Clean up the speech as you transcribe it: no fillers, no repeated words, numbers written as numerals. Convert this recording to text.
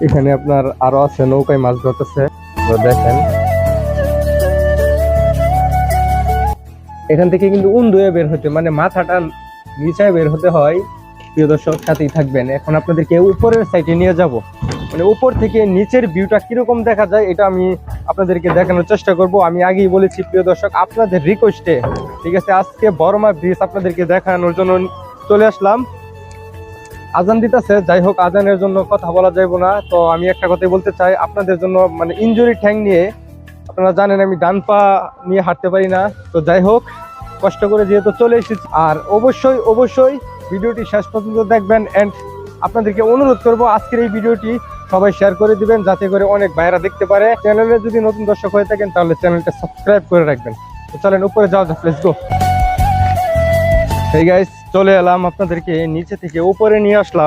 এখানে আপনার আরো আছে, নৌকায় মাছ ধরতেছে, তো দেখেন এখান থেকে কিন্তু উন্দুয়ে বের হতে, মানে মাথাটা নিচে বের হতে হয়। প্রিয় দর্শক সাথেই থাকবেন। এখন আপনাদেরকে উপরের সাইডে নিয়ে যাব, মানে উপর থেকে নিচের ভিউটা কিরকম দেখা যায় এটা আমি আপনাদেরকে দেখানোর চেষ্টা করব। আমি আগেই বলেছি প্রিয় দর্শক, আপনাদের রিকোয়েস্টে ঠিক আছে আজকে বড়মা ব্রিজ আপনাদেরকে দেখানোর জন্য চলে আসলাম। আজান দিতেছে, যাই হোক আজানের জন্য কথা বলা যাবে না। তো আমি একটা কথাই বলতে চাই আপনাদের জন্য, মানে ইনজুরি ঠ্যাং নিয়ে, আপনারা জানেন আমি ডান পা নিয়ে হাঁটতে পারি না। তো যাই হোক কষ্ট করে যেহেতু চলে এসেছি, আর অবশ্যই অবশ্যই ভিডিওটি শেষ পর্যন্ত দেখবেন। এন্ড আপনাদেরকে অনুরোধ করব আজকের এই ভিডিওটি সবাই শেয়ার করে দিবেন, যাতে করে অনেক ভাইরা দেখতে পারে। চ্যানেলে যদি নতুন দর্শক হয়ে থাকেন তাহলে চ্যানেলটা সাবস্ক্রাইব করে রাখবেন। তো চলেন উপরে যাওয়া যাক, লেটস গো। এই গাইস চলে এলাম, আপনাদেরকে নিচে থেকে উপরে নিয়ে আসলাম।